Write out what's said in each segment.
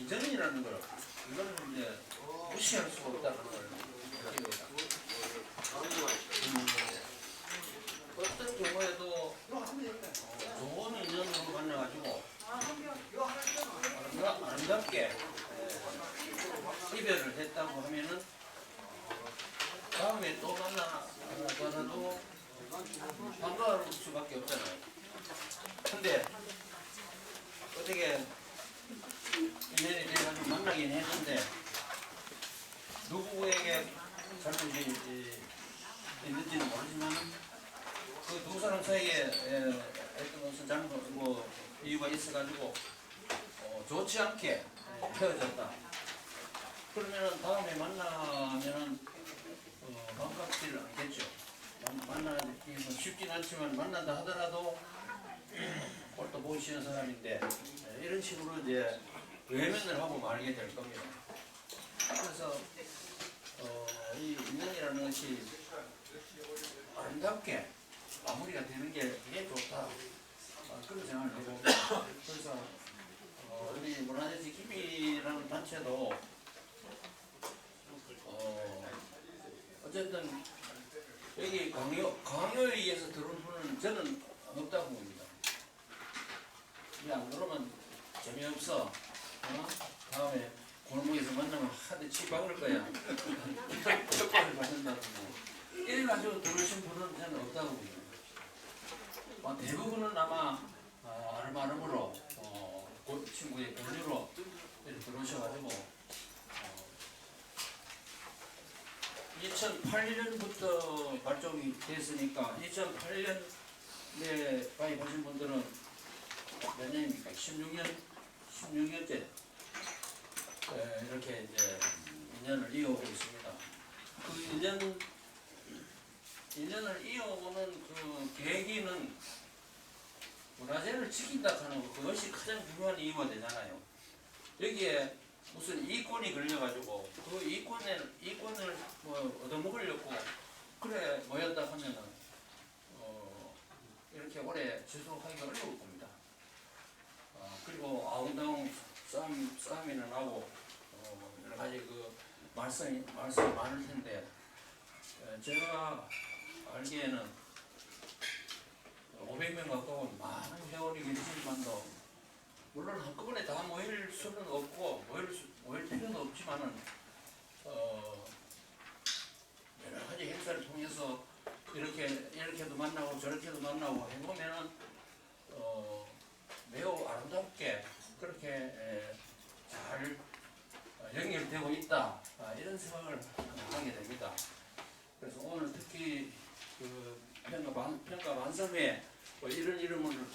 이전이라는 걸 이거는 이제 무시할 수가 없다는 걸 느낍니다. 어떤 경우에도 좋은 인연으로 만나가지고 아름답게 이별을 했다고 하면은 다음에 또 만나더라도 반가울 수밖에 없잖아요. 근데 어떻게 인연이 돼가지고 만나긴 했는데 누구에게 잘못이 있는지는 모르지만 그 두 사람 사이에 어떤 무슨 잘못 이유가 있어가지고 좋지 않게 헤어졌다. 그러면은 다음에 만나면은 반갑지를 않겠죠. 만나기 쉽진 않지만 만난다 하더라도 꼴도 보기 싫은 사람인데 이런 식으로 이제 외면을 하고 말게 될 겁니다. 그래서 이 인연이라는 것이 아름답게 마무리가 되는 게 되게 좋다. 그런 생각을 해봅니다. 그래서 우리 문화재지 기비라는 단체도 어쨌든 여기 강요에 의해서 들어온 분은 저는 없다고 봅니다. 안 그러면 재미없어. 다음에 골목에서 만나면 하대 치 박을 거야. 협박을 받는다는 거. 이래가지고 들어오신 분은 저는 없다고 봅니다. 대부분은 아마 아름아름으로 친구의 권유로 들어오셔가지고 2008년부터 발족이 됐으니까 2008년에 가입하신 분들은 몇 년입니까? 16년째 이렇게 이제 인연을 이어오고 있습니다. 그 인연을 이어오는 그 계기는 문화재를 지킨다 하는 거, 그것이 가장 중요한 이유가 되잖아요. 여기에 무슨 이권이 걸려가지고 그 이권을 얻어먹으려고 그래 모였다 하면은 이렇게 오래 지속하기가 어려울 겁니다. 그리고 아웅다웅 싸움이나 나고 여러 가지 그 말씀이 많을 텐데 제가 알기에는 500명 가까운 많은 회원이 계시지만도 물론 한꺼번에 다 모일 수는 없고 모일 필요는 없지만은 여러 가지 행사를 통해서 이렇게도 만나고 저렇게도 만나고 해보면은 매우 아름답게 그렇게 잘 연결되고 있다 이런 생각을 하게 됩니다. 그래서 오늘 특히 그 평가 만점에 이런 이름을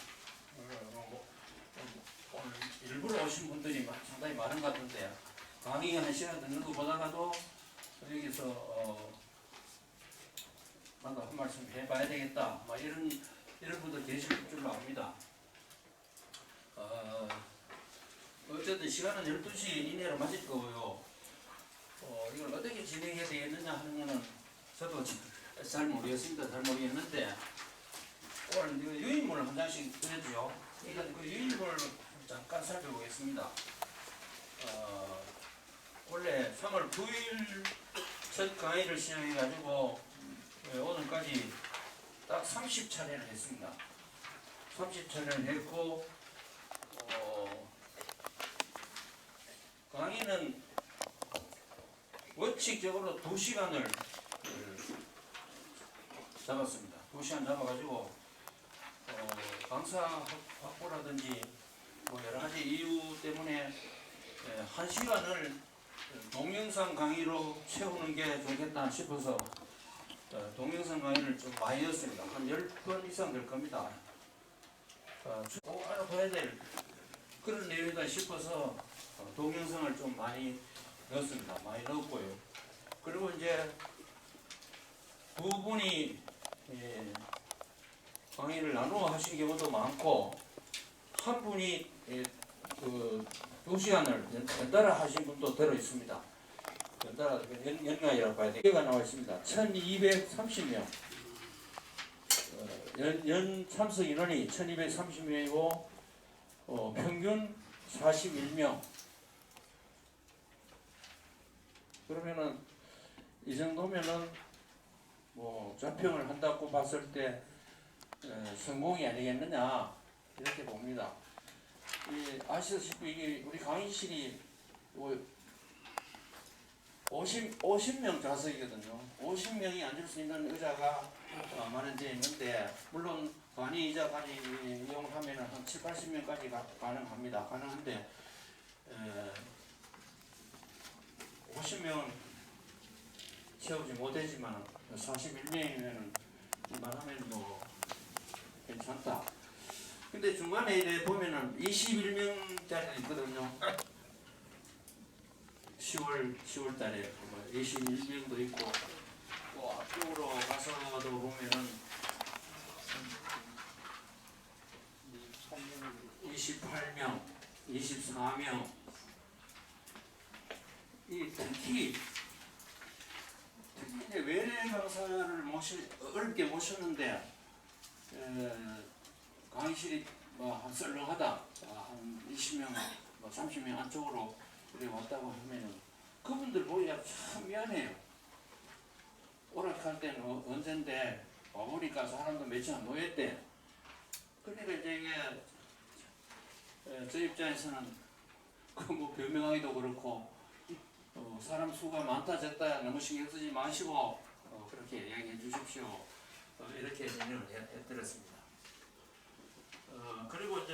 오늘 일부러 오신 분들이 상당히 많은 것 같은데 강의 한 시간 듣는 것보다도 여기서 뭔가 한 말씀 해봐야 되겠다 이런 분들 계실 줄로 압니다. 어쨌든 시간은 12시 이내로 마칠 거고요. 이걸 어떻게 진행해야 되겠느냐 하는 거는 저도 잘 모르겠습니다. 잘 모르겠는데 오늘 유인물을 한 장씩 드렸죠. 일단 그 유인물을 잠깐 살펴보겠습니다. 원래 3월 9일 첫 강의를 시작해가지고 오늘까지 딱 30차례를 했습니다. 30차례를 했고 강의는 원칙적으로 2시간을 잡았습니다. 2시간 잡아가지고 강사 확보라든지 여러 가지 이유 때문에 1시간을 동영상 강의로 채우는 게 좋겠다 싶어서 동영상 강의를 좀 많이 넣었습니다. 한 10번 이상 될 겁니다. 꼭 알아봐야 될 그런 내용이다 싶어서 동영상을 좀 많이 넣었습니다. 많이 넣었고요. 그리고 이제 두 분이 강의를 나누어 하신 경우도 많고 한 분이 그 2시간을 연달아 하신 분도 들어 있습니다. 연달아 연강이라고 봐야 되겠가 나와 있습니다. 1230명 연 참석 인원이 1230명이고 평균 41명 그러면은 이 정도면은 뭐 자평을 한다고 봤을 때 성공이 아니겠느냐 이렇게 봅니다. 아시다시피 이게 우리 강의실이 50명 좌석이거든요. 50명이 앉을 수 있는 의자가 마련되어 있는데 물론 간이 의자까지 이용하면 한 7, 80명까지 가능합니다. 가능한데 50명은 채우지 못하지만 41명이면 이만하면 뭐 괜찮다. 근데 중간에 이래 보면은 21명짜리 있거든요. 10월 달에 21명도 있고 또 앞쪽으로 가서도 보면은 28명, 24명 특히 이제 외래 강사를 어렵게 모셨는데 강의실이 한 썰렁하다 한 20명, 30명 안쪽으로 우리 왔다고 하면은 그분들 보기가 참 미안해요. 오락할 때는 언젠데 와보니까 사람도 몇이 안 모였대. 그러니까 이제 저 입장에서는 뭐 변명하기도 그렇고 사람 수가 많다 적다 너무 신경 쓰지 마시고 그렇게 이야기해 주십시오. 이렇게 진행을 해드렸습니다. 그리고 이제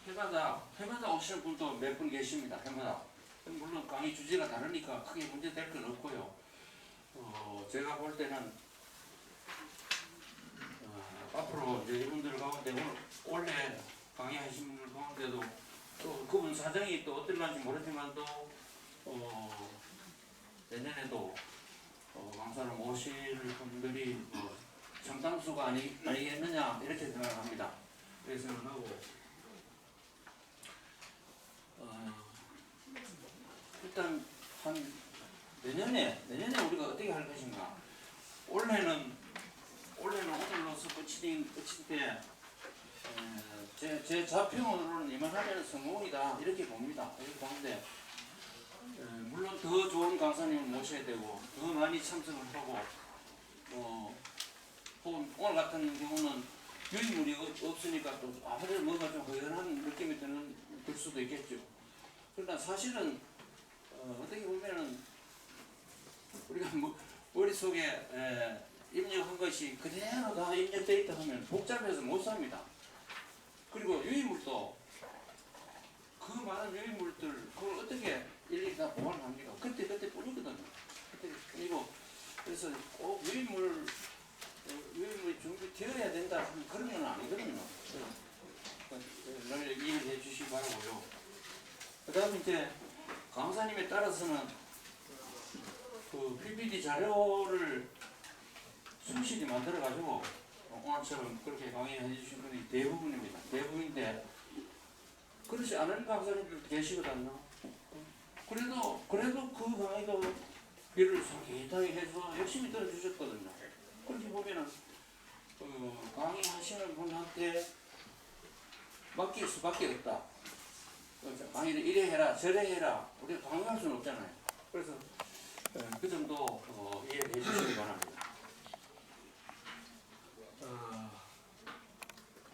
해마다 오시는 분도 몇 분 계십니다. 해마다. 물론 강의 주제가 다르니까 크게 문제 될 건 없고요. 제가 볼 때는 앞으로 이제 이분들 가운데 원래 강의하신 분 가운데도 또 그분 사정이 또 어떨런지 모르지만 또 내년에도 강사를 모실 분들이 상당수가 아니겠느냐 이렇게 생각합니다. 그래서 생각하고 일단 한 내년에 우리가 어떻게 할 것인가. 올해는 오늘로서 끝일 때 제 자평으로는 이만하면 성공이다 이렇게 봅니다. 이렇게 보는데 물론 더 좋은 강사님을 모셔야 되고 더 많이 참석을 하고 혹은 오늘 같은 경우는 유인물이 없으니까 또 뭔가 좀 허연한 느낌이 들 수도 있겠죠. 그러나 사실은 어떻게 보면은 우리가 머릿속에 입력한 것이 그대로 다 입력되어 있다 하면 복잡해서 못 삽니다. 그리고 유인물도 그 많은 유인물들 그걸 어떻게 일일이 다 보관합니까? 그때 뿐이거든요. 그때 뿐이고 그래서 꼭 유인물이 준비되어야 된다 하면 그런 건 아니거든요. 늘 이해해 주시기 바라고요. 그 다음에 이제 강사님에 따라서는 그 PPT 자료를 충실히 만들어가지고 오늘처럼 그렇게 강의해 주신 분이 대부분입니다. 대부분인데 그렇지 않은 강사님들도 계시거든요. 그래도 그 강의도 비를 상기하게 해서 열심히 들어주셨거든요. 그렇게 보면은 강의하시는 분한테 맡길 수밖에 없다. 강의를 이래 해라 저래 해라 우리가 강요할 수는 없잖아요. 그래서 그 정도 이해해 주시기 바랍니다.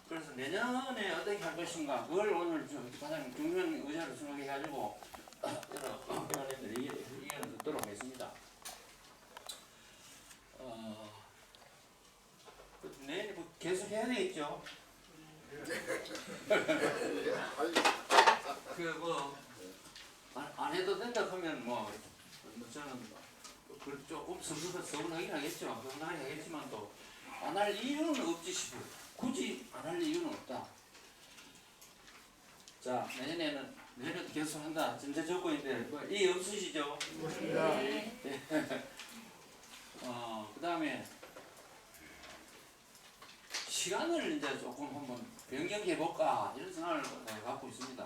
그래서 내년에 어떻게 할 것인가 그걸 오늘 가장 중요한 의제로 생각해가지고 회원님들 의견을 듣도록 하겠습니다. 내일 계속 해야 되겠죠? 안 해도 된다 하면 저는 조금 서운하긴 하겠죠. 서운하긴 하겠지만 또 안 할 이유는 없지 싶어요. 굳이 안 할 이유는 없다. 자, 내년에도 계속 한다. 전제 조건인데 이해 없으시죠? 네. 그 다음에 시간을 이제 조금 한번 변경해 볼까 이런 생각을 갖고 있습니다.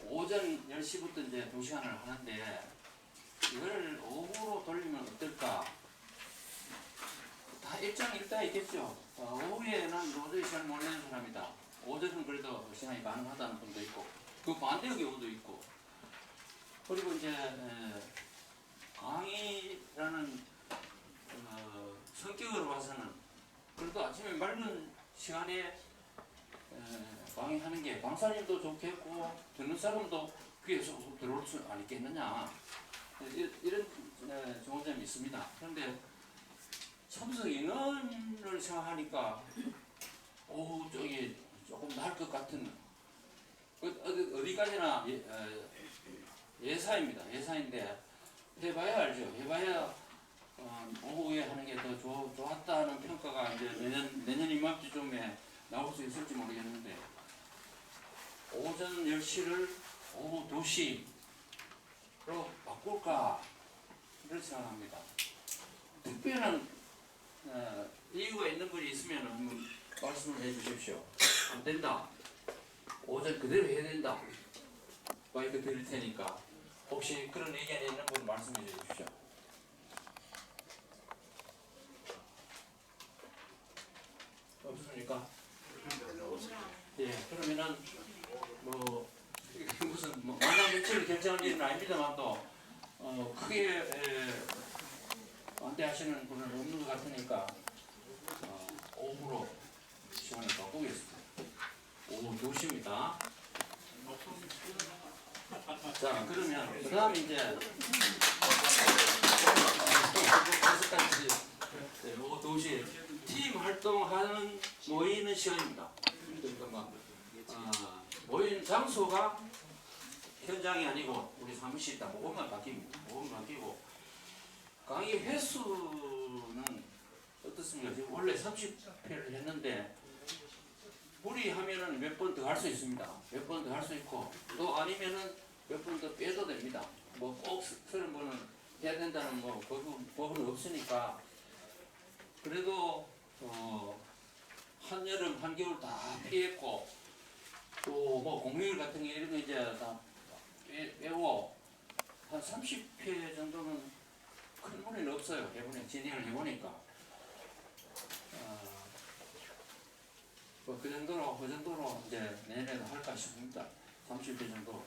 오전 10시부터 이제 2시간을 하는데 이걸 오후로 돌리면 어떨까? 다 일장일단 있겠죠. 오후에는 도저히 잘 모르는 사람이다. 오전은 그래도 시간이 가능하다는 분도 있고 그 반대의 경우도 있고 그리고 이제 강의라는 성격으로 봐서는 그래도 아침에 맑은 시간에 강의하는 게 강사님도 좋겠고 듣는 사람도 귀에 쏙쏙 들어올 수 아니겠느냐 이런 좋은 점이 있습니다. 그런데 참석 인원을 생각하니까 오후 쪽이 조금 나을 것 같은 어디까지나 예사입니다. 예사인데 해봐야 알죠. 해봐야 오후에 하는 게 더 좋았다는 평가가 이제 내년 이맘때쯤에 나올 수 있을지 모르겠는데 오전 10시를 오후 2시로 바꿀까를 생각합니다. 특별한 이유가 있는 분이 있으면 한번 말씀을 해 주십시오. 안 된다. 오전 그대로 해야 된다. 마이크 드릴 테니까 혹시 그런 의견이 있는 분 말씀해 주십시오. 없습니까? 예, 그러면은 뭐 무슨 만남 며칠을 결정할 일은 아닙니다만도 크게 반대하시는 분은 없는 것 같으니까 오후로 시간을 바꾸겠습니다. 오후 2시입니다. 자, 그러면 그 다음 이제 5시까지 오후 2시 팀 활동하는 모이는 시간입니다. 그러니까 모인 장소가 현장이 아니고 우리 사무실 있다. 그것만 바뀝니다. 그것만 바뀌고 강의 횟수는 어떻습니까? 지금 원래 30회를 했는데 무리하면은 몇 번 더 할 수 있습니다. 몇 번 더 할 수 있고 또 아니면은 몇 번 더 빼도 됩니다. 뭐 꼭 30번은 해야 된다는 뭐 법은 없으니까 그래도 한여름 한겨울 다 피했고 또 뭐 공휴일 같은 게 이런 거 이제 다 빼고 한 30회 정도는 큰 무리는 없어요. 이번에 진행을 해보니까 그 정도로 이제 내년에도 할까 싶습니다. 30회 정도.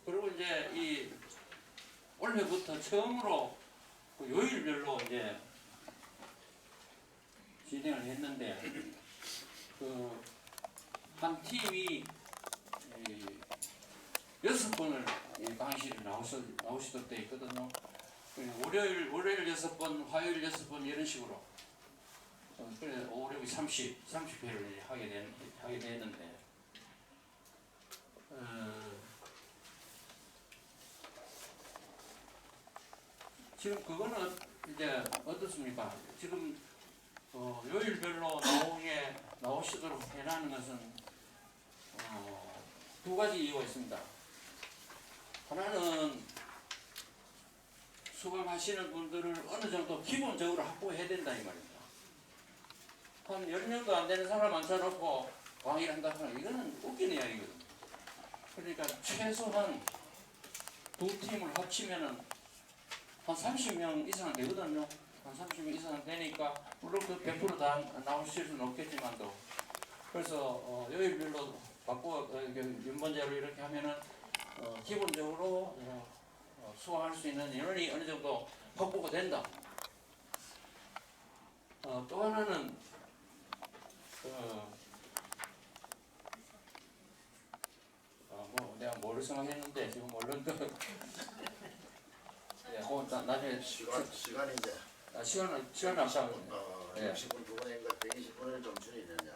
그리고 이제 이 올해부터 처음으로 그 요일별로 이제 진행을 했는데 한 팀이 6번을 강의실에 나오시던 때 있거든요. 월요일 6번, 화요일 6번 이런 식으로. 그래 5, 6, 30회를 하게 되는데 지금 그거는 이제 어떻습니까? 지금 요일별로 나오시도록 해라는 것은 두 가지 이유가 있습니다. 하나는 수강하시는 분들을 어느 정도 기본적으로 확보해야 된다 이 말입니다. 한 10명도 안 되는 사람 앉혀놓고 강의를 한다 하면 이거는 웃기는 이야기거든요. 그러니까 최소한 두 팀을 합치면은 한 30명 이상은 되거든요. 한 30명 이상은 되니까 물론 그 100%다 나오실 수는 없겠지만도 그래서 요일별로 바꾸어 연번제로 이렇게 하면은 기본적으로 수강할 수 있는 인원이 어느 정도 확보가 된다. 또 하나는 뭐 내가 뭐를 생각했는데 지금 얼른 나중에 시간인데 시간은 아까 60분 두 번인가 120분을 좀 줄이느냐.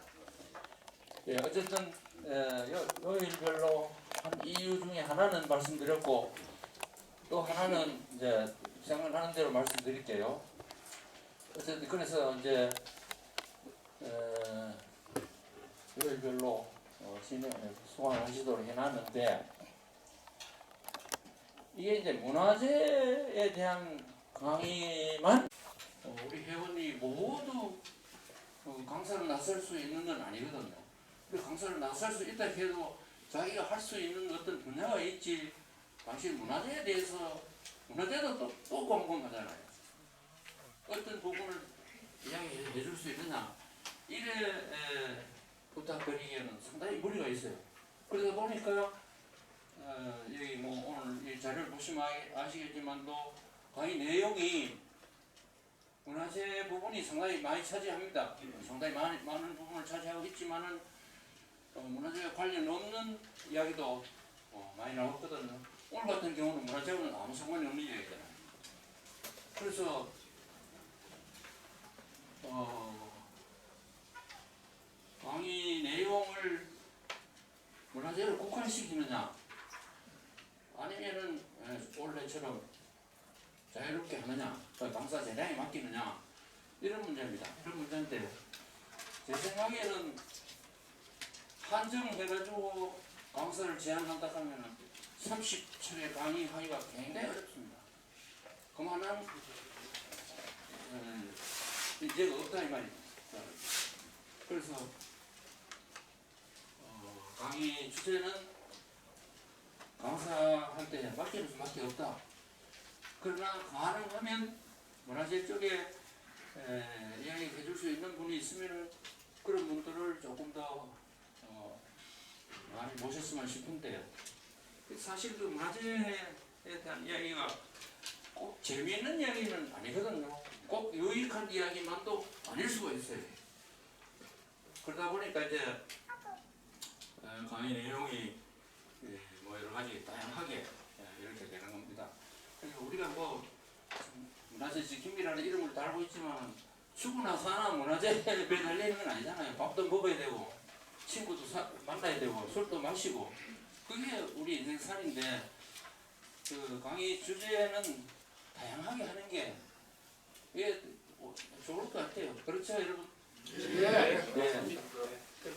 예, 어쨌든 요일별로 한 이유 중에 하나는 말씀드렸고 또 하나는 이제 생각하는 대로 말씀드릴게요. 어쨌든 그래서 이제 요일별로 수강을 하시도록 해놨는데 이게 이제 문화재에 대한 강의만 우리 회원이 모두 강사를 나설 수 있는 건 아니거든요. 강사를 나설 수 있다 해도 자기가 할 수 있는 어떤 분야가 있지. 당신 문화재에 대해서 문화재도 또 공부하잖아요. 어떤 부분을 이야기해 줄 수 있느냐. 이래 부탁드리기에는 상당히 무리가 있어요. 그러다 보니까 여기 뭐 오늘 이 자료를 보시면 아시겠지만도 강의 내용이 문화재 부분이 상당히 많이 차지합니다. 상당히 많은 부분을 차지하고 있지만은 문화재와 관련 없는 이야기도 많이 나왔거든요. 오늘 같은 경우는 문화재와는 아무 상관이 없는 이야기잖아요. 그래서 강의 내용을 문화재를 국한시키느냐 아니면은 원래처럼 자유롭게 하느냐 강사 재량에 맡기느냐 이런 문제입니다. 이런 문제인데 제 생각에는 한정해가지고 강사를 제한한다 하면은 30초의 강의하기가 굉장히 어렵습니다. 그만한 이제가 없다 이 말입니다. 그래서 강의 주제는 강사할 때 맡기는 수밖에 없다. 그러나 가능하면 문화재 쪽에 이야기해 줄 수 있는 분이 있으면 그런 분들을 조금 더 많이 모셨으면 싶은데요. 사실 그 문화재에 대한 이야기가 꼭 재미있는 이야기는 아니거든요. 꼭 유익한 이야기만도 아닐 수가 있어요. 그러다 보니까 이제 강의 내용이 뭐 여러 가지 다양하게 이렇게 되는 겁니다. 그러니까 우리가 뭐 문화재 지킴이라는 이름을 달고 있지만 죽으나 사나 문화재에 매달리는 건 아니잖아요. 밥도 먹어야 되고 친구도 만나야 되고 술도 마시고 그게 우리 인생살인데 그 강의 주제는 다양하게 하는 게 이게 좋을 것 같아요. 그렇죠 여러분? 네.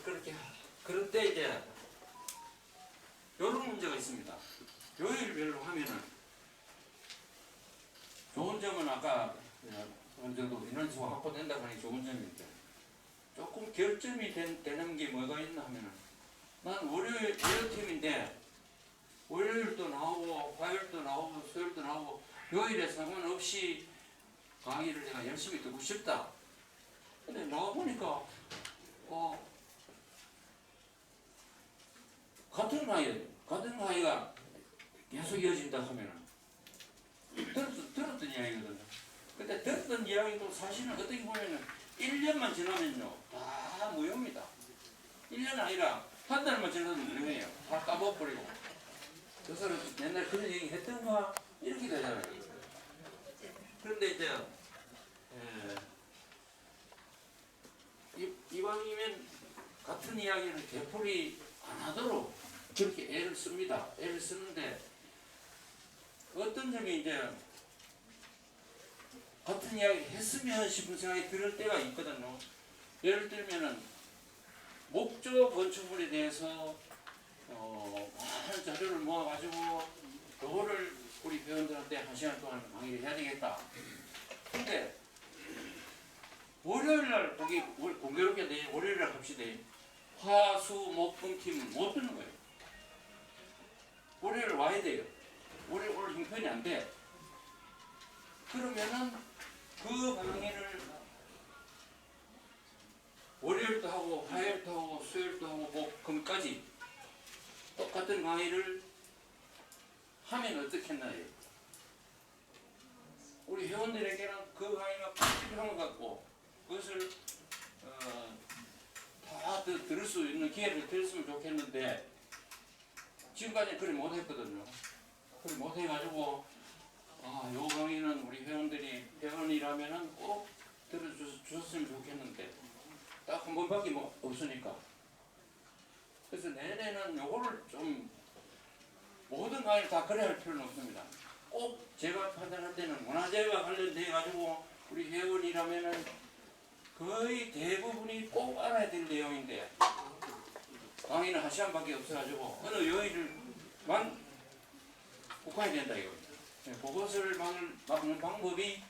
그렇게 그런데 이제 이런 문제가 있습니다. 요일별로 하면은 좋은 점은 아까 어느 정도 인원수가 확보된다고 하니 좋은 점인데 조금 결점이 되는 게 뭐가 있나 하면은 난 월요일 팀인데 월요일도 나오고 화요일도 나오고 수요일도 나오고 요일에 상관없이 강의를 내가 열심히 듣고 싶다. 근데 나와보니까 같은 강의가 계속 이어진다 하면은 들었던 이야기거든요. 근데 들었던 이야기도 사실은 어떻게 보면은 1년만 지나면요 다 무효입니다. 1년 아니라 한 달만 지나도 무효해요. 다 까먹어버리고 그 사람 옛날 그런 얘기 했던가 이렇게 되잖아요. 그런데 이제 이왕이면 같은 이야기를 되풀이 안 하도록 그렇게 애를 씁니다. 애를 쓰는데 어떤 점이 이제 같은 이야기를 했으면 싶은 생각이 들 때가 있거든요. 예를 들면은 목조 건축물에 대해서 많은 자료를 모아가지고 그거를 우리 회원들한테 1시간 동안 강의를 해야 되겠다. 근데 월요일날 거기 공교롭게 내일 월요일날 합시다. 화, 수, 목, 금 팀은 못 듣는 거예요. 월요일 와야 돼요. 월요일 오늘 형편이 안 돼. 그러면은 그 강의를 월요일도 하고 화요일도 하고 수요일도 하고 목, 금까지 똑같은 강의를 하면 어떻겠나요? 우리 회원들에게는 그 강의가 꼭 필요한 것 같고 그것을 다 들을 수 있는 기회를 드렸으면 좋겠는데 지금까지 그리 못했거든요. 그리 못해가지고 요 강의는 우리 회원들이 회원이라면은 꼭 들어주셨으면 좋겠는데 딱 한 번밖에 없으니까 그래서 내년에는 요거를 좀 모든 강의를 다 그래야 할 필요는 없습니다. 꼭 제가 판단할 때는 문화재와 관련돼 가지고 우리 회원이라면은 거의 대부분이 꼭 알아야 될 내용인데 강의는 1시간밖에 없어가지고 어느 요일만 국한이 된다 이겁니다. 그것을 막는 방법이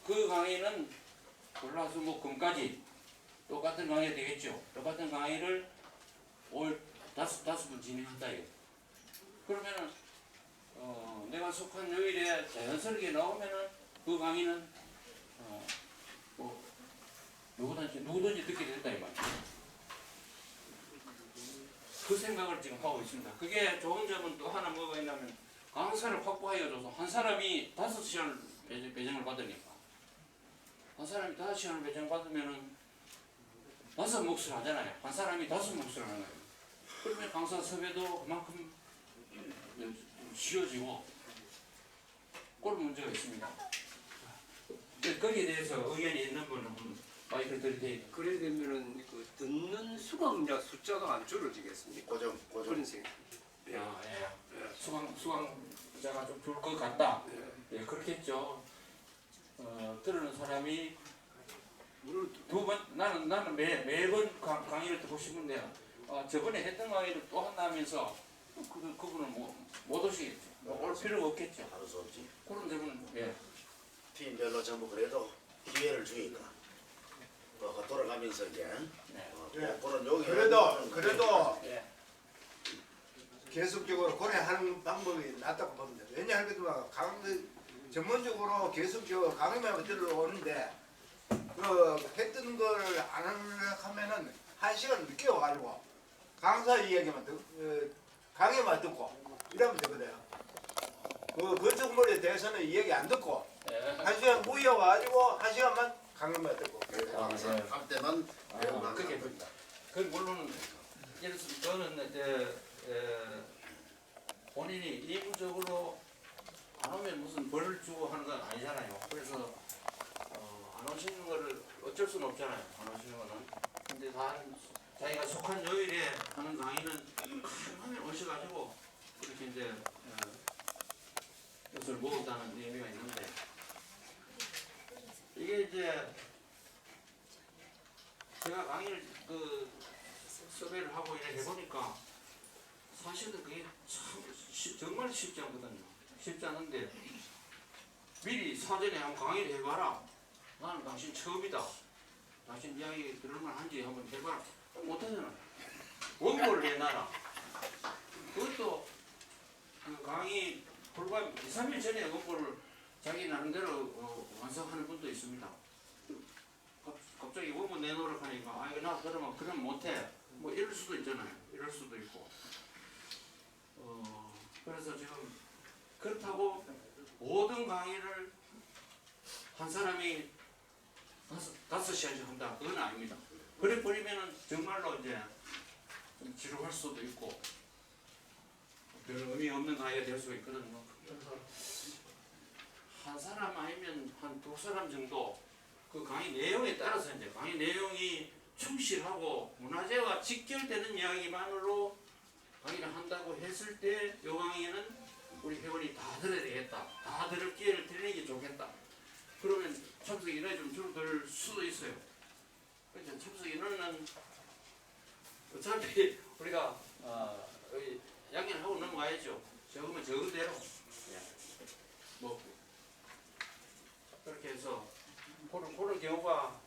그 강의는 월화수목금까지 똑같은 강의가 되겠죠. 똑같은 강의를 올 다섯 번 진행한다 이거. 그러면은 내가 속한 요일에 자연스럽게 나오면은 그 강의는 누구든지 듣게 된다 이 말이에요. 그 생각을 지금 하고 있습니다. 그게 좋은 점은 또 하나 뭐가 있냐면 강사를 확보하여 줘서 한 사람이 5시간을 배정을 받으니까 한 사람이 5시간을 배정받으면은 5몫을 하잖아요. 한 사람이 5몫을 하는 거예요. 그러면 강사 섭외도 그만큼 쉬워지고 그런 문제가 있습니다. 거기에 대해서 의견이 있는 분은 한번 마이크를 드릴 테니까. 그래 되면은 그 듣는 수강자 숫자가 안 줄어지겠습니까? 고정. 그런 생각. 예. 예. 수강자가 좀 줄 것 같다. 예, 그렇겠죠. 들으는 사람이 나는 매번 강의를 듣고 싶은데 저번에 했던 강의를 또 한다면서 그분은 못 오시겠죠. 올 필요가 없겠죠. 할 수 없지. 그런 점은 예. 팀별로 전부 그래도 기회를 주니까 돌아가면서 이제 네. 그런 여기 그래도 예. 계속적으로 고려하는 방법이 낫다고 봅니다. 왜냐하면 전문적으로 계속적으로 강의만 들어오는데 그 했던 걸 안 하면은 1시간 늦게 와가지고 강사 이야기만 듣고 강의만 듣고 이러면 되거든요. 그 건축물에 대해서는 이야기 안 듣고 예. 1시간 모여가지고 1시간만 강의만 듣고 할 때만 그게 그 물론 예를 들어서 저는 이제 본인이 이부적으로 안 오면 무슨 벌을 주고 하는 건 아니잖아요. 그래서 안 오시는 거를 어쩔 수는 없잖아요. 안 오시는 거는. 근데 자기가 속한 요일에 하는 강의는 하면 오셔가지고 이렇게 이제 것을 모은다는 의미가 있는데 이게 이제 제가 강의를 서베이를 하고 이렇게 해보니까 사실은 그게 참 정말 쉽지 않거든요. 쉽지 않은데 미리 사전에 한번 강의를 해봐라. 나는 당신 처음이다. 당신 이야기 들을만한지 한번 해봐라. 못하잖아. 원고를 내놔라. 그것도 그 강의 불과 2, 3일 전에 원고를 자기 나름대로 완성하는 분도 있습니다. 갑자기 원고 내놓으라고 하니까 나 그러면 못해. 뭐 이럴 수도 있잖아요. 이럴 수도 있고. 그래서 지금 그렇다고 모든 강의를 한 사람이 5시간씩 한다. 그건 아닙니다. 그래 버리면은 정말로 이제 좀 지루할 수도 있고 별 의미 없는 강의가 될 수가 있거든요. 그래서 한 사람 아니면 한 2사람 정도 그 강의 내용에 따라서 이제 강의 내용이 충실하고 문화재와 직결되는 이야기만으로 강의를 한다고 했을 때 이 강의는 우리 회원이 다 들어야 되겠다. 다 들을 기회를 드리는 게 좋겠다. 그러면 참석 인원이 좀 줄어들 수도 있어요. 그러니까 참석 인원은 어차피 우리가 양해를 하고 넘어가야죠. 적으면 적은 대로 뭐 그렇게 해서 그런 경우가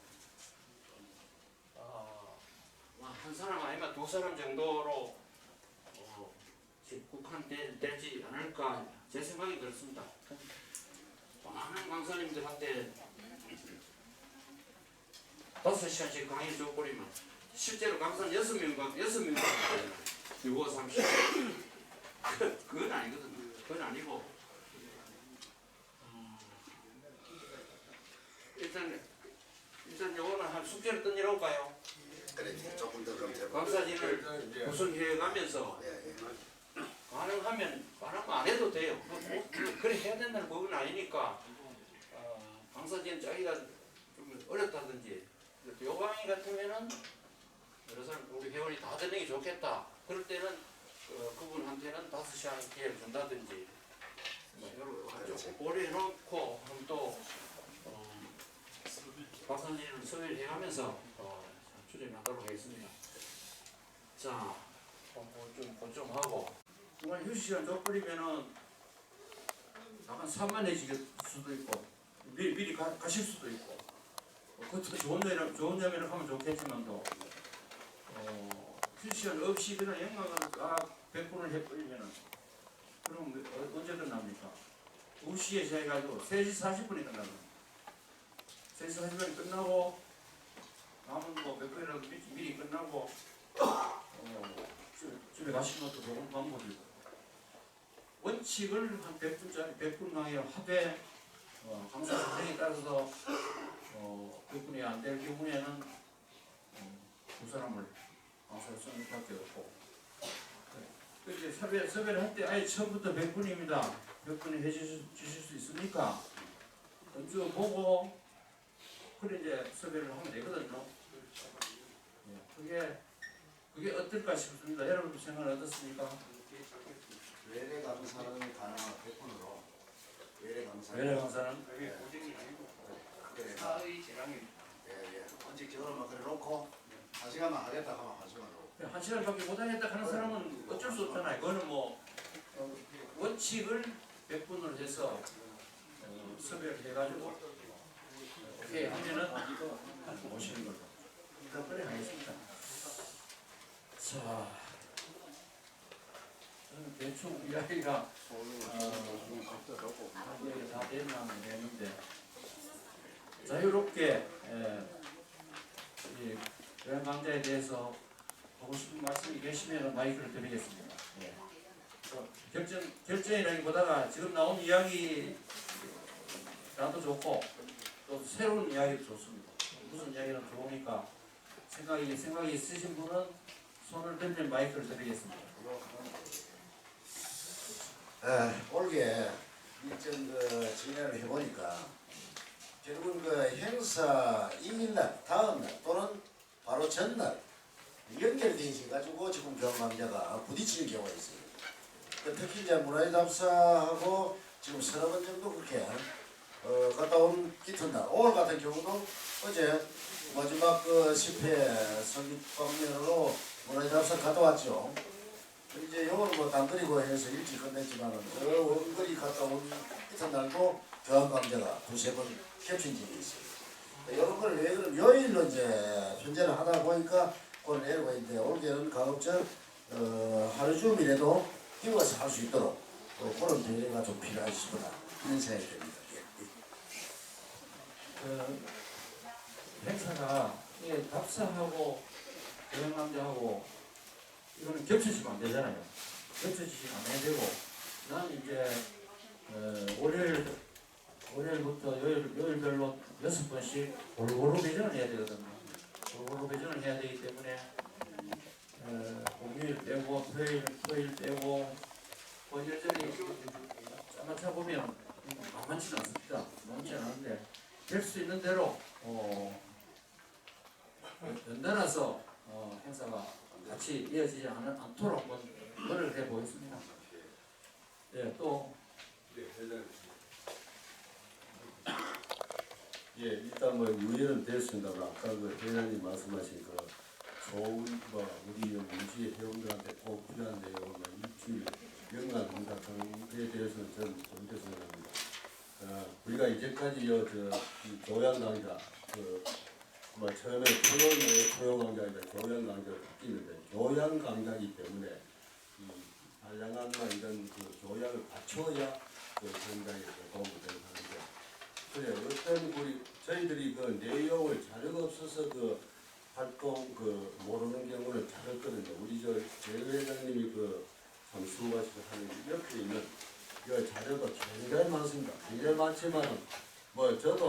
한 사람 아니면 2사람 정도로 국한되지 않을까 제 생각이 그렇습니다. 많은 강사님들한테 5시간씩 강의를 줘버리면 실제로 강사는 6명 6, 5, 30 그건 아니거든요. 그건 아니고 일단 요거는 한 숙제를 던지러 올까요? 그래 조금 더 그럼 해봐. 강사진을 구성해 가면서 가능하면 안 해도 돼요. 그래 해야 된다는 법은 아니니까 강사진 짜기가 좀 어렵다든지 요 강의 같으면은 여러 사람 우리 회원이 다 듣는 게 좋겠다. 그럴 때는 그분한테는 5시간 기회를 준다든지 좀 고려해놓고 그럼 또 박사진을 서회를 해가면서 추진하도록 하겠습니다. 자, 좀 보충하고 중간 휴식시간 줘버리면은 약간 산만해질 수도 있고 미리 가실 수도 있고 그것도 좋은 점이라고 하면 좋겠지만도 휴식시간 없이 그냥 영광을 딱 100분을 해버리면은 그럼 언제 끝납니까? 2시에 시작해가지고 3시 40분에 끝나거든요. 3시 40분에 끝나고 남은 몇 번이라도 미리 끝나고 집에 가시는 것도 좋은 방법이고 원칙을 한 100분짜리 100분 강의를 하되 강사 선생에 따라서 100분이 안 될 경우에는 두 사람을 강사를 쓰는 수밖에 없고 이제 섭외를 할 때 아예 처음부터 100분입니다. 100분이 해주실 수 있으니까 먼저 보고 그래 이제 섭외를 하면 되거든요. 그게 어떨까 싶습니다. 여러분 생각은 어떻습니까? 외래 강사는 가능한 100분으로 외래 강사. 외래 강사는 그게 고생이 아니고 그래. 사의 재량입니다. 예. 원칙적으로만 그래 놓고 1시간만 하겠다 하면 1시간으로. 1시간밖에 못하겠다 하는 사람은 어쩔 수 없잖아요. 그거는 뭐 원칙을 100분으로 해서 섭외를 해가지고 오케이 하면은 오시는 걸로. 그래 하겠습니다. 자, 저는 대충 이야기가 다 됐는데 자유롭게 이 교양 강좌에 대해서 하고 싶은 말씀이 계시면 마이크를 드리겠습니다. 결정이라기보다가 지금 나온 이야기 나도 좋고 또 새로운 이야기도 좋습니다. 무슨 이야기는 좋으니까 생각이 있으신 분은 손을 들면 마이크를 드리겠습니다. 올게 일정 진행을 해보니까 결국은 행사 이일날 다음날 또는 바로 전날 연결되어 있어가지고 지금 교양 강좌가 부딪히는 경우가 있습니다. 특히 이제 문화예술답사하고 지금 서너 번 정도 그렇게 갔다 온 이튿날 오늘 같은 경우도 어제 마지막 10회 설립 방면으로 문화예술답사 갔다 왔죠. 이제 요거는 뭐 단거리고 해서 일찍 끝냈지만은 원거리 갔다 온 이튿날도 교양 강좌가 두세 번 겹친 적이 있어요. 이런 걸 왜 그럼 요일로 이제 편제를 하다 보니까 그걸 내려고 있는데 올해는 가급적 하루 종일이라도 힘어서 할 수 있도록 그런 배려가 좀 필요하시구나 이런 생각이 듭니다. 행사가 답사하고 교양 강좌하고 이거는 겹쳐지면 안 되잖아요. 겹쳐지면 안 해야 되고 나는 이제 월요일부터 요일별로 6번씩 골고루 배정을 해야 되거든요. 골고루 배정을 해야 되기 때문에 공휴일 빼고 토요일 빼고 이래저래 짜맞춰 보면 만만치는 않습니다. 만만치 않은데 될 수 있는 대로 연달아서 행사가 같이 이어지지 않도록 한번 노력을 해보겠습니다. 또 일단 의회는 됐습니다만 아까 회장님 말씀하신 좋은 우리 문지의 회원들한테 꼭 필요한 내용을 일주일 연간 행사 등에 대해서는 저는 좋게 생각합니다. 우리가 이제까지 이 교양 강좌 처음에 토요 강좌인데 교양 강좌로 바뀌는데 교양 강좌이기 때문에 이 다양한 이런 교양을 갖춰야 현장에 도움이 되는데 그래 어떤 저희들이 내용을 자료가 없어서 활동 모르는 경우는 잘했거든요. 우리 제 회장님이 참 수고하시고 하는 옆에 있는 이 자료가 굉장히 많습니다. 굉장히 많지만 저도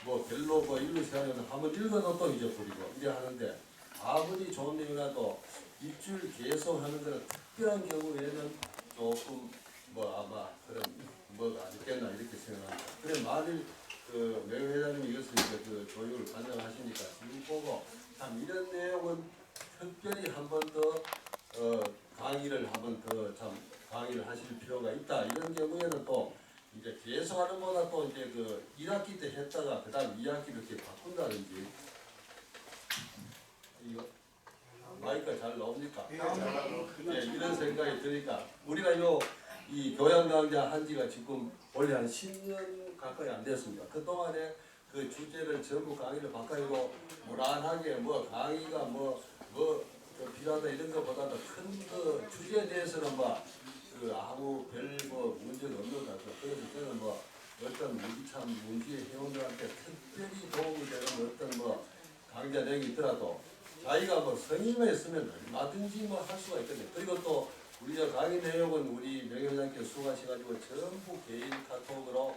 별로 일로 생각하면 한번 읽어도 또 잊어버리고 이제 하는데 아무리 좋은 내용이라도 일주일 계속 하는 거는 특별한 경우에는 조금 아마 그런 뭐가 아니겠나 이렇게 생각합니다. 그래 만일 매 회장님이 이것을 교육을 관장하시니까 지금 보고 참 이런 내용은 특별히 한 번 더 강의를 강의를 하실 필요가 있다. 이런 경우에는 또 이제 계속 하는 것보다 또 이제 1학기 때 했다가 그 다음 2학기 이렇게 바꾼다든지 이거 마이크가 잘 나옵니까? 이런 생각이 드니까 우리가 이 교양 강좌 한 지가 지금 원래 한 10년 가까이 안 됐습니다. 그동안에 주제를 전부 강의를 바꿔고 무난하게 강의가 필요하다 이런 것보다도 큰 주제에 대해서는 아무 별 문제가 없는 것 같아요. 그래서 저는 어떤 우리 참 문지의 회원들한테 특별히 도움이 되는 어떤 강좌 내용이 있더라도 자기가 뭐 성임했으면 얼마든지 뭐 할 수가 있거든요. 그리고 또 우리 저 강의 내용은 우리 명예회장께서 수고하셔가지고 전부 개인 카톡으로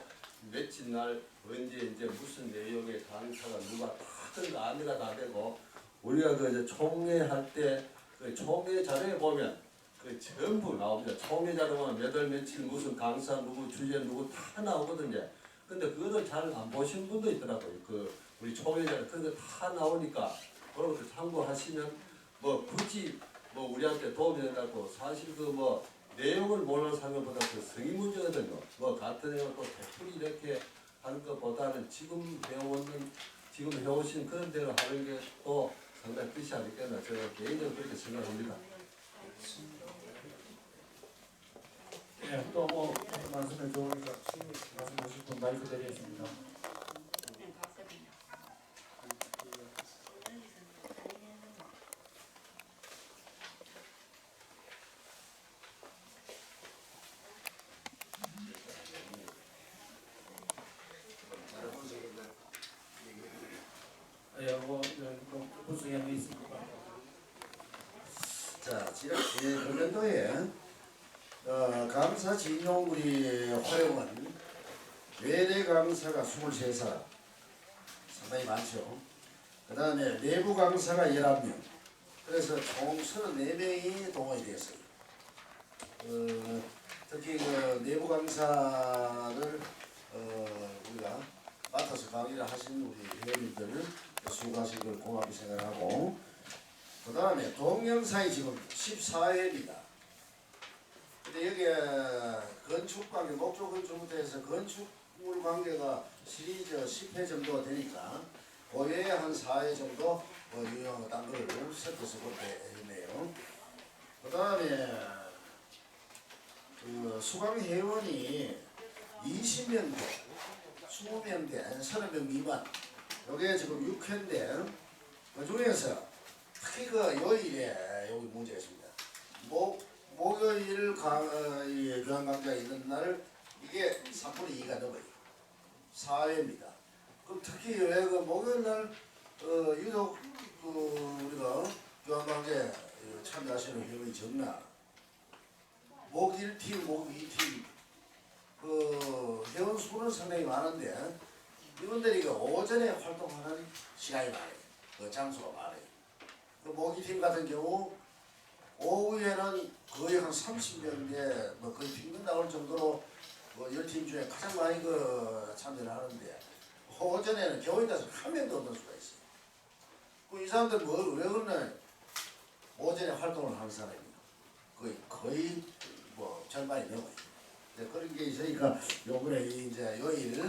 며칠 날 언제 이제 무슨 내용의 강사가 누가 다들 안내가 다 되고 우리가 그 총회할 때 그 총회 자료에 보면 그 전부 나옵니다. 총회 자료 보면 몇 월 며칠 무슨 강사 누구 주제 누구 다 나오거든요. 근데 그거를 잘 안 보신 분도 있더라고요. 그 우리 총회 자료 그거 다 나오니까 그런 것도 참고하시면 뭐 굳이 뭐 우리한테 도움이 된다고 사실 그 뭐 내용을 몰라서 하는 것보다 그 성의 문제거든요. 뭐 같은 내용을 또 되풀이 이렇게 하는 것보다는 지금 해오신 그런 대로 하는 게 또 상당히 뜻이 아니겠나 저는 개인적으로 그렇게 생각합니다. 예, 또 뭐 말씀해 좋으니까 말씀하실 분 마이크 드리겠습니다. 예, 뭐 부수에 있습니다. 자, 지난 금년도에 강사 진용 우리 활용은 외래 강사가 23사람, 상당히 많죠. 그 다음에 내부 강사가 11명, 그래서 총 34명이 동원이 되었어요. 특히 그 내부 강사를 우리가 맡아서 강의를 하신 우리 회원님들 수고하신 걸 고맙게 생각하고, 그 다음에 동영상이 지금 14회입니다. 근데 여기에 건축관계, 목조 건축부터 해서 건축물 관계가 시리즈 10회 정도 되니까 그 외에 한 4회 정도 유용한 딴 거를 섞어서 그렇게 했네요. 그 다음에 그 수강회원이 20명 대, 20명 대, 30명 미만, 요게 지금 6회인데 그 중에서 특히 그 요일에 여기 문제가 있습니다. 목요일 교환 강좌가 있는 날 이게 3분의 2가 넘어요. 4회입니다. 그럼 특히 왜 그 목요일 날 유독 우리가 교환 강좌에 참여하시는 회원이 적나? 목 1팀, 목 2팀 그 회원 수는 상당히 많은데 이분들이 그 오전에 활동하는 시간이 많아요. 그 장소가 많아요. 그 모기팀 같은 경우 오후에는 거의 한 30명인데 뭐 거의 빙빙 나올 정도로 뭐 10팀 중에 가장 많이 그 참여를 하는데 오전에는 겨우 있다서 한 명도 없는 수가 있어요. 그 이 사람들 왜 그러냐? 오전에 활동을 하는 사람입니다. 거의 뭐 절반이 넘어요. 그런 게 있으니까 요번에 이제 요일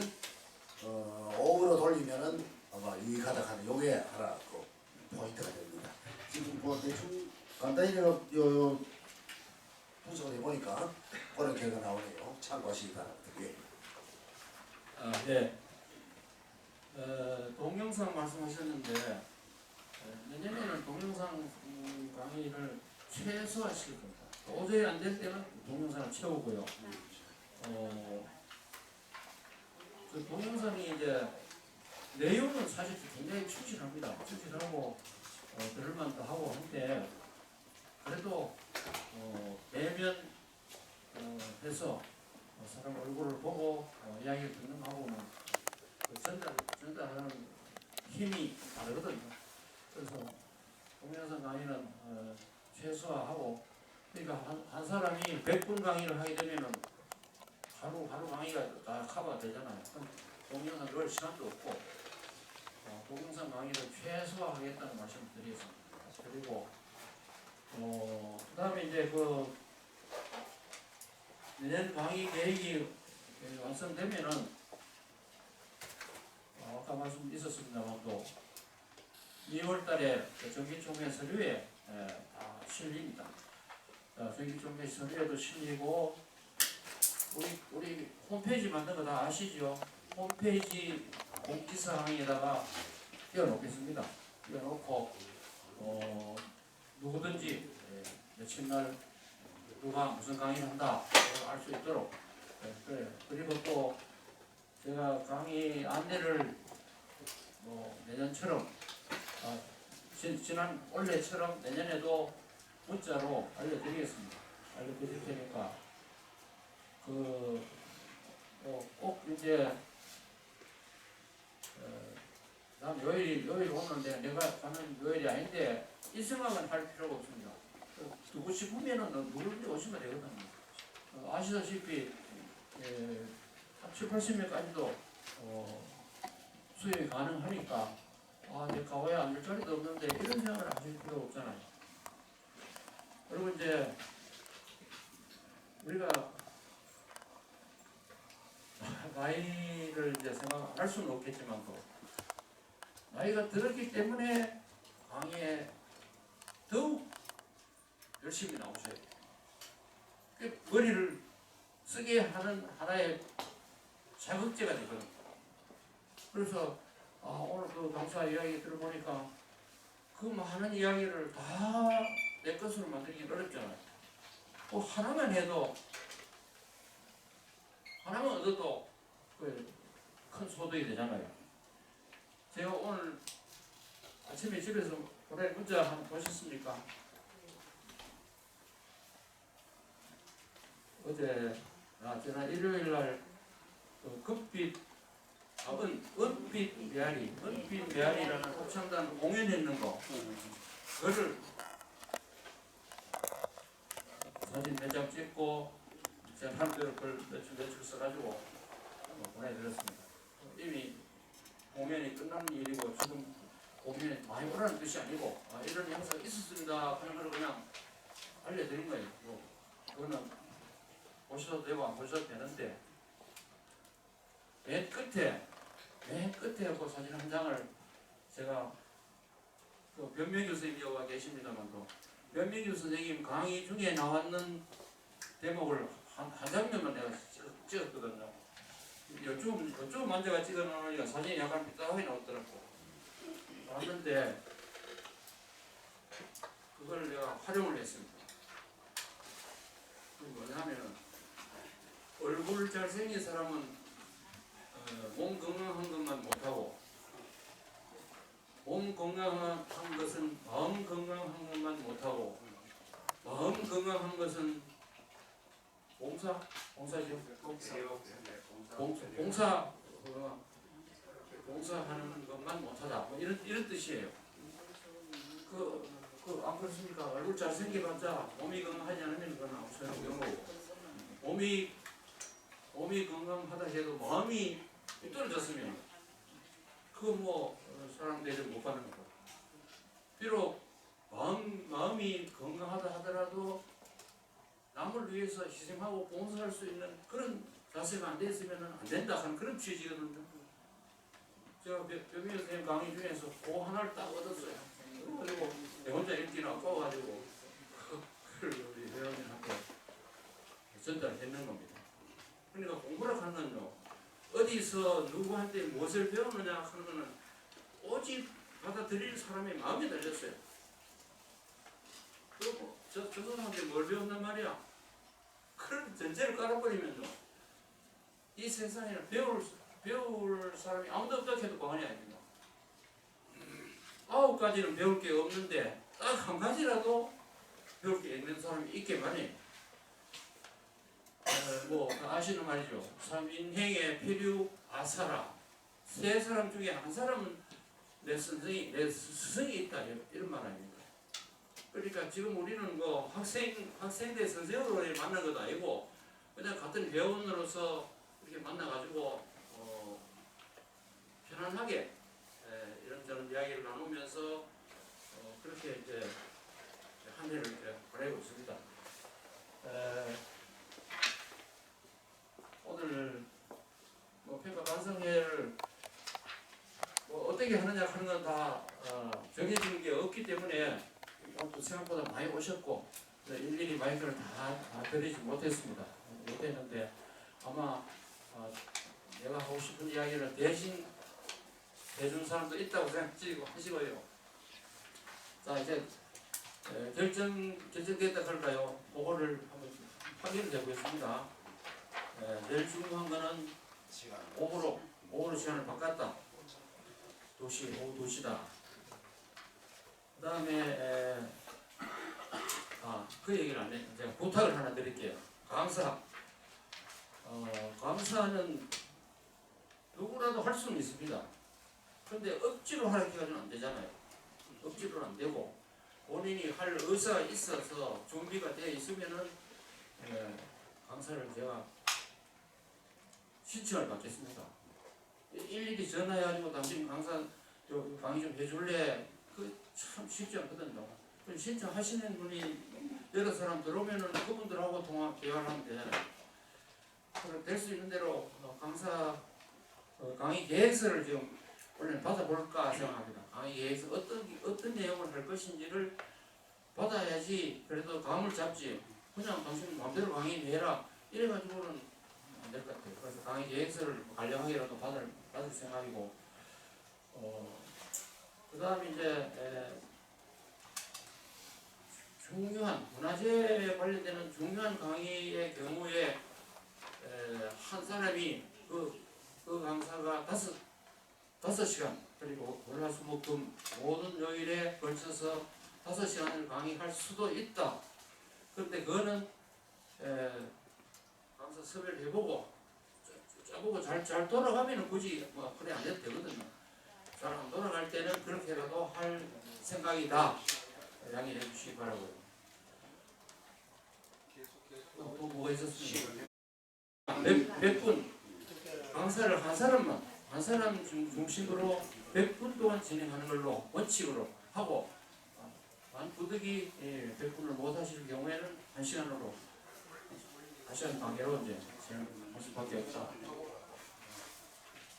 오후로 돌리면은 아마 유익하다 하는 요게 하나 그 포인트가 됩니다. 지금 뭐 대충 간단히 요 분석을 해보니까 그런 결과 나오네요. 참고하시기 바랍니다. 예. 동영상 말씀하셨는데 내년에는 동영상 강의를 최소화시킬 겁니다. 도저히 안 될 때는 동영상을 채우고요. 그 동영상이 이제 내용은 사실 굉장히 충실합니다. 충실하고 들을만도 하고 한데 그래도 대면 해서 사람 얼굴을 보고 이야기를 듣는 거하고는 그 전달하는 힘이 다르거든요. 그래서 동영상 강의는 최소화하고 그러니까 한 사람이 100분 강의를 하게 되면은 하루 강의가 다 커버가 되잖아요. 그럼 동영상 넣을 시간도 없고 동영상 강의를 최소화하겠다는 말씀을 드리겠습니다. 그리고 그 다음에 이제 그 내년 강의 계획이 완성되면은 아까 말씀 있었습니다만 또 2월달에 정기총회 서류에 다 실립니다. 정기총회 서류에도 실리고 우리 홈페이지 만든 거 다 아시죠? 홈페이지 공지사항에다가 띄워놓겠습니다. 띄워놓고 누구든지 며칠날 누가 무슨 강의를 한다 알 수 있도록 그래. 그리고 또 제가 강의 안내를 내년처럼 지난 올해처럼 내년에도 문자로 알려드리겠습니다. 알려드릴 테니까 꼭 이제 난 요일이 오는데 내가 가는 요일이 아닌데 이 생각은 할 필요가 없습니다. 두고 싶으면은 누구든지 오시면 되거든요. 아시다시피 한 7, 80명까지도 수용이 가능하니까 내 가와에 앉을 자리도 없는데 이런 생각을 하실 필요 없잖아요. 그리고 이제 우리가 나이를 이제 생각할 수는 없겠지만 나이가 들었기 때문에 강의에 더욱 열심히 나오셔야 돼요. 머리를 쓰게 하는 하나의 자극제가 되거든요. 그래서 오늘 그 강사 이야기 들어보니까 그 많은 이야기를 다 내 것으로 만들기 어렵잖아요. 하나만 해도 하나만 얻어도 큰 소득이 되잖아요. 제가 오늘 아침에 집에서 보낸 문자 한번 보셨습니까? 어제 지난 일요일날 은빛 메아리라는 합창단 공연했는 거 그거를 사진 몇 장 찍고 제가 하루대로 그걸 며칠 써가지고 보내드렸습니다. 이미 공연이 끝난 일이고 지금 공연이 많이 오라는 뜻이 아니고 이런 행사가 있었습니다 하는 걸 그냥 알려드린 거예요. 그거는 보셔도 되고 안 보셔도 되는데 맨 끝에 그 사진 한 장을 제가 변명규 선생님이 와 계십니다만도 변명규 선생님 강의 중에 나왔는 대목을 한 장면만 내가 찍었거든요. 요즘 만져가 찍어놓으니까 사진이 약간 삐딱하게 나왔더라고. 나왔는데 그걸 내가 활용을 했습니다. 그게 뭐냐면은 얼굴 잘생긴 사람은 몸 건강한 것만 못하고 몸 건강한 것은 마음 건강한 것만 못하고 마음 건강한 것은 봉사하는 것만 못하다. 이런 뜻이에요. 안 그렇습니까? 얼굴 잘생겨봤자 몸이 건강하지 않으면 그건 아무 소용없는 거고 몸이 건강하다 해도 마음이 떨어졌으면 사람 대접 못 받는 거고 비록 마음이 건강하다 하더라도 남을 위해서 희생하고 봉사할 수 있는 그런 자세가 안 됐으면 안 된다 하는 그런 취지거든요. 제가 변명규 선생님 강의 중에서 그 하나를 딱 얻었어요. 그리고 내 혼자 읽기는 아까워가지고 그걸 우리 회원님한테 전달했는 겁니다. 그러니까 공부를 하는 건요 어디서 누구한테 무엇을 배우느냐 하는 거는 오직 받아들일 사람의 마음이 달렸어요. 그리고 저 사람한테 뭘 배운단 말이야? 그런 전제를 깔아버리면요 이 세상에는 배울 사람이 아무도 없다 해도 과언이 아닙니다. 9가지는 배울 게 없는데 딱 한 가지라도 배울 게 있는 사람이 있게만 해. 아시는 말이죠. 삼인행의 필요 아사라. 세 사람 중에 한 사람은 내 스승이 있다. 이런 말 아닙니까? 그러니까 지금 우리는 학생대 선생으로 만난 것도 아니고 그냥 같은 회원으로서 이렇게 만나가지고 편안하게 이런저런 이야기를 나누면서 그렇게 이제 한 해를 이렇게 보내고 있습니다. 오늘 평가 반성회를 어떻게 하느냐 하는 건 다 정해진 게 없기 때문에 생각보다 많이 오셨고 일일이 마이크를 다 드리지 못했습니다. 못했는데 아마 내가 하고 싶은 이야기를 대신 해준 사람도 있다고 생각하시고요. 자 이제 결정됐다 할까요? 그거를 한번 확인을 해보겠습니다. 제일 중요한 거는 오후로 시간을 바꿨다. 오후 2시다. 그다음에 그 얘기를 안 해. 제가 부탁을 하나 드릴게요. 강사. 강사는 누구라도 할 수는 있습니다. 근데 억지로 하기가지고는 안 되잖아요. 억지로는 안 되고 본인이 할 의사가 있어서 준비가 되어 있으면은 강사를 제가 신청을 받겠습니다. 일일이 전화해가지고 당신 강사 강의 좀 해줄래? 그 참 쉽지 않거든요. 신청하시는 분이 여러 사람 들어오면은 그분들하고 대화를 하면 되잖아요. 그럼 될 수 있는 대로 강사 강의 계획서를 지금 원래 받아볼까 생각합니다. 강의 계획서 어떤 내용을 할 것인지를 받아야지 그래도 감을 잡지. 그냥 당신 마음대로 강의해라 이래가지고는 안 될 것 같아요. 그래서 강의 계획서를 간략하게라도 받을 생각이고, 그 다음에 이제 중요한 문화재에 관련되는 중요한 강의의 경우에 한 사람이 그 강사가 다섯 시간 그리고 월화수목금 모든 요일에 걸쳐서 5시간을 강의할 수도 있다. 그런데 그거는 강사 섭외를 해보고 짜보고 잘 돌아가면은 굳이 뭐 그래 안 해도 되거든요. 잘 안 돌아갈 때는 그렇게라도 할 생각이다. 양해해 주시기 바라고요. 또 뭐가 있었습니까? 몇 분 강사를 한 사람 중심으로 100분 동안 진행하는 걸로 원칙으로 하고 부득이 100분을 못 하실 경우에는 1시간으로 1시간 관계로 이제 진행할 수밖에 없다.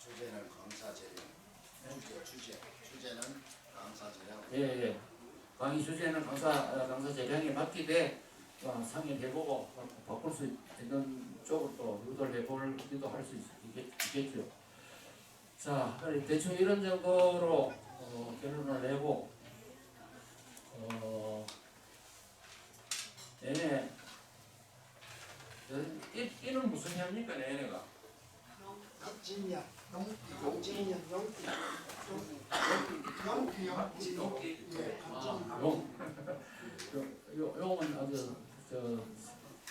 주제는 강사 재량. 주제는 강사 재량. 예. 강의 주제는 강사 재량에 맞게 돼 상의해보고 바꿀 수 있는 쪽으로 또 유도를 해보기도 할 수 있겠죠. 자, 대충 이런 정도로 결론을 내고 내내 이는 무슨 해입니까 내내가? 진년, 용진년, 용띠, 용띠. 용은 아주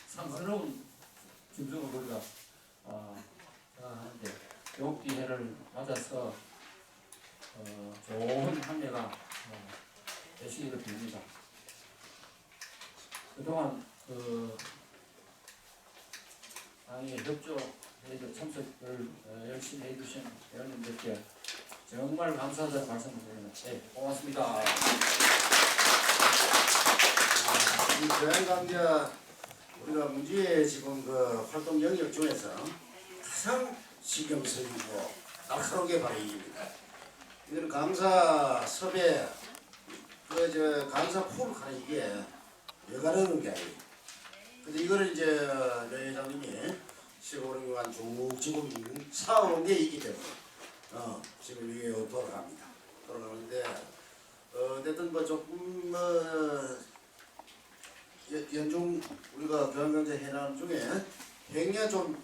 상스러운 짐승을 우리가 하는데 용띠 해를 맞아서 좋은 한 해가 되시기를 빕니다. 그동안 강의에 협조에 참석을 열심히 해주신 회원님들께 정말 감사하다는 말씀을 드립니다. 네, 고맙습니다. 이 교양강좌 우리가 문제의 지금 그 활동 영역 중에서 가장 신경 쓰이고 날카롭게 발휘입니다. 이거는 강사 섭외 강사 풀 하는 이게 여가르는 게 아니에요. 근데 이거를 이제 내 회장님이 15년간 쭉 지금 사온 게 있기 때문에 지금 이게 돌아가는데 어쨌든 뭐 조금 연중 우리가 교양강좌 해나가는 중에 굉장히 좀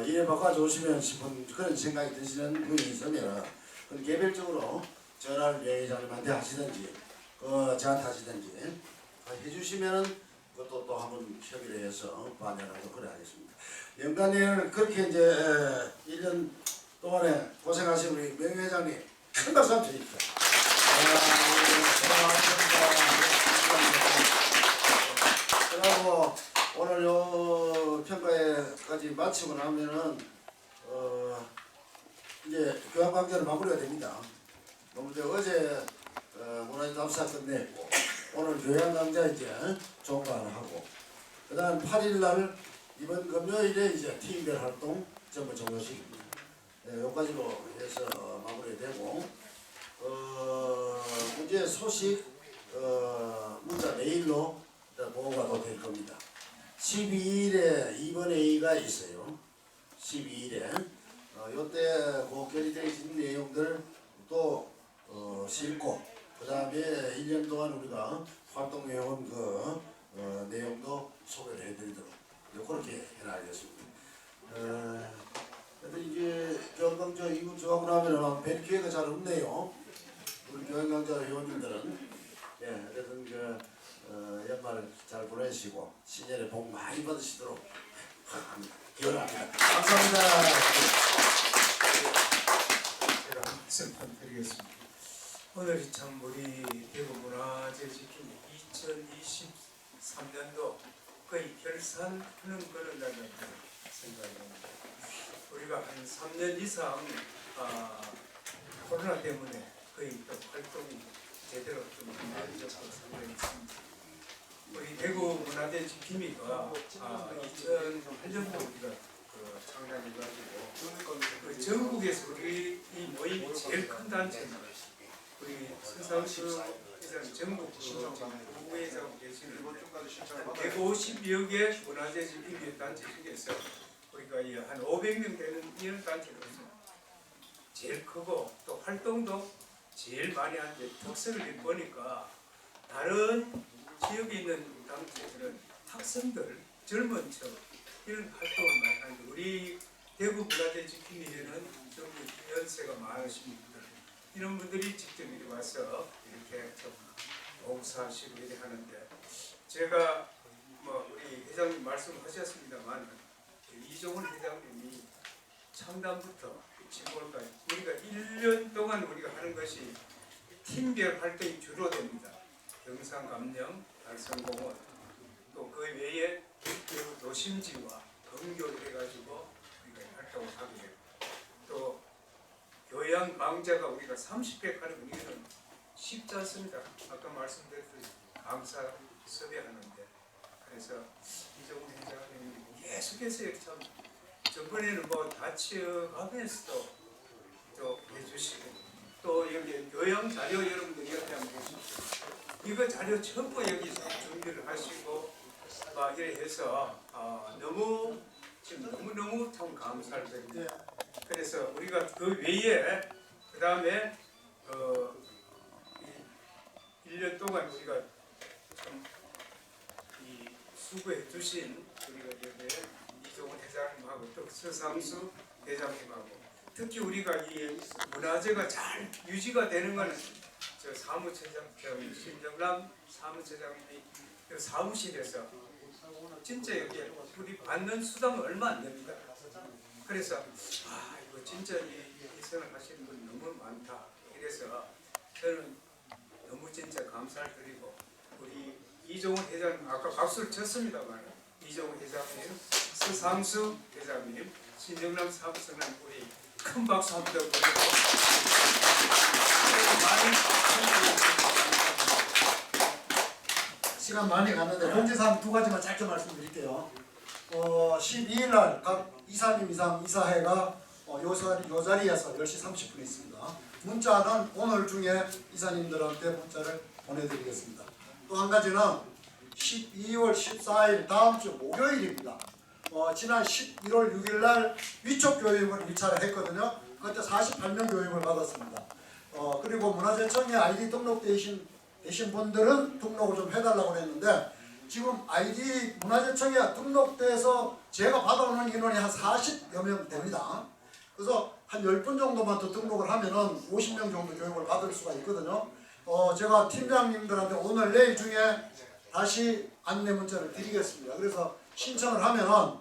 이래 바꿔주시면 싶은 그런 생각이 드시는 분이 있으면 그건 개별적으로 전화를 회장님한테 하시든지 저한테 하시든지 해주시면은 그것도 또 한번 협의를 해서 반영하고 그래 하겠습니다. 연간을 그렇게 이제 1년 동안에 고생하신 우리 명 회장님 큰 박수 한번 주십시오. 그리고 오늘 요 평가회까지 마치고 나면은 이제 교양강좌를 마무리가 됩니다. 이제 어제 문화재 답사 끝냈고 오늘 교양강좌 이제 종강을 하고 그 다음 8일날 이번 금요일에 이제 팀별 활동 전부 종료식입니다. 여기까지로 해서 마무리되고 문제 소식 문자 메일로 보고가 될 겁니다. 12일에 이번 회의가 있어요. 12일에 요때 그 결의되어진 내용들 또 싣고 그 다음에 1년 동안 우리가 활동해온 그 내용도 소개를 해드리도록 그렇게 해나가겠습니다. 근데 이제 교양강좌 이거 하고 나면은 뵐 기회가 잘 없네요. 우리 교양강좌 회원님들은 어쨌든 연말 잘 보내시고 신년에 복 많이 받으시도록 기원합니다. 감사합니다. 제가 한 말씀만 드리겠습니다. 오늘이 참 우리 대구 문화재 지킴이 2023년도 거의 결산하는 그런 날이라고 생각합니다. 우리가 한 3년 이상 코로나 때문에 거의 또 활동이 제대로 좀 안 되었다고 생각이 있습니다. 우리 대구 문화재 지킴이가 2008년도 우리가 창단해가지고 전국에서 우리 이 모임이 제일 큰 단체입니다. 우리 서상수 회장 전국 부회장 계시는 152여 개 문화재 지킴이 단체 중에서 우리가 한 500명 되는 이런 단체로서 제일 크고 또 활동도 제일 많이 하는데 특색을 보니까 다른 지역에 있는 단체들은 학생들, 젊은 층 이런 활동을 많이 하는데 우리 대구 문화재 지킴이에는 전부 연세가 많으신 분들 이런 분들이 직접 이리 와서 이렇게 좀 봉사하시고 이렇게 하는데 제가 우리 회장님 말씀하셨습니다만 이종훈 회장님이 창단부터 지금까지 우리가 1년 동안 우리가 하는 것이 팀별 활동이 주로 됩니다. 경상감령, 달성공원 또 그 외에 도심지와 근교를 해가지고 우리가 활동을 하게 되고 또 교양 강좌가 우리가 30회 하는 이유는 쉽지 않습니다. 아까 말씀드렸듯이 강사 섭외하는데 그래서 이종훈 회장님이 계속해서 참 저번에는 다쳐가면서도 또 해주시고 또 여기 교양 자료 여러분들 이렇게 한번 보시죠. 이거 자료 전부 여기 준비를 하시고 막 이렇게 해서 지금 너무 참 감사를 드립니다. 그래서 우리가 그 외에 그 다음에 1년 동안 우리가 참 수고해 주신 우리가 여기 이종훈 회장님하고 또 서상수 회장님하고 특히 우리가 이 문화재가 잘 유지가 되는 것은 저 사무처장 신정남 사무처장님이 사무실에서 진짜 여기 우리 받는 수당은 얼마 안 됩니다. 그래서 이거 진짜 이 생을 하시는 분 너무 많다. 이래서 저는 너무 진짜 감사를 드리고 우리 이종훈 회장님 아까 박수를 쳤습니다만 이종훈 회장님, 서상수 회장님, 신정남 사무처장 우리 큰 박수 한번 더 보내고 시간 많이 갔는데 공지사항 두 가지만 짧게 말씀드릴게요. 12일 날 각 이사님 이상 이사회가 요 자리에서 10시 30분에 있습니다. 문자는 오늘 중에 이사님들한테 문자를 보내드리겠습니다. 또 한 가지는 12월 14일 다음 주 목요일입니다. 지난 11월 6일 날 위촉 교육을 1차를 했거든요. 그때 48명 교육을 받았습니다. 그리고 문화재청에 아이디 등록되신 분들은 등록을 좀 해달라고 했는데 지금 아이디 문화재청에 등록돼서 제가 받아오는 인원이 한 40여 명 됩니다. 그래서 한 10분 정도만 더 등록을 하면은 50명 정도 교육을 받을 수가 있거든요. 제가 팀장님들한테 오늘 내일 중에 다시 안내 문자를 드리겠습니다. 그래서 신청을 하면은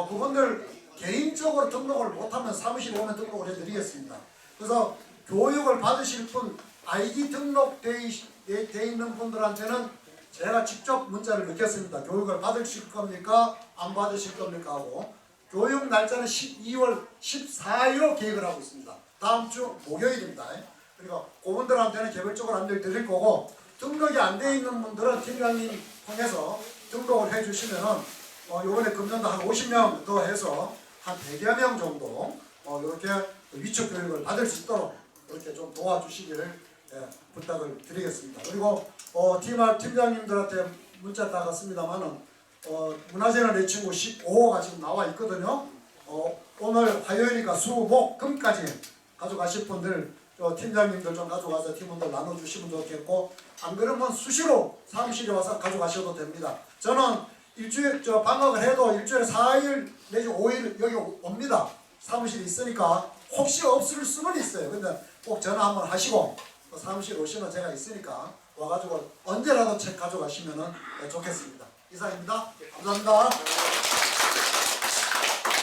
그분들 개인적으로 등록을 못하면 사무실에 오면 등록을 해드리겠습니다. 그래서 교육을 받으실 분 아이디 등록돼 있는 분들한테는 제가 직접 문자를 넣겠습니다. 교육을 받으실 겁니까? 안 받으실 겁니까? 하고 교육 날짜는 12월 14일로 계획을 하고 있습니다. 다음 주 목요일입니다. 그리고 그분들한테는 개별적으로 안내를 드릴 거고 등록이 안 돼 있는 분들은 팀장님 통해서 등록을 해주시면은 요번에 금년도 한 50명 더 해서 한 100여 명 정도 이렇게 위촉 교육을 받을 수 있도록 이렇게 좀 도와주시기를 부탁을 드리겠습니다. 그리고 팀장님들한테 문자 다 갔습니다만은 문화재는 내 친구 15호가 지금 나와 있거든요. 오늘 화요일이니까 수, 목, 금까지 가져가실 분들 팀장님들 좀 가져가서 팀원들 나눠주시면 좋겠고 안 그러면 수시로 사무실에 와서 가져가셔도 됩니다. 저는 일주일 방학을 해도 일주일에 4일 내지 5일 여기 옵니다. 사무실에 있으니까 혹시 없을 수는 있어요. 근데 꼭 전화 한번 하시고 사무실 오시면 제가 있으니까 와가지고 언제라도 책 가져가시면 좋겠습니다. 이상입니다. 감사합니다.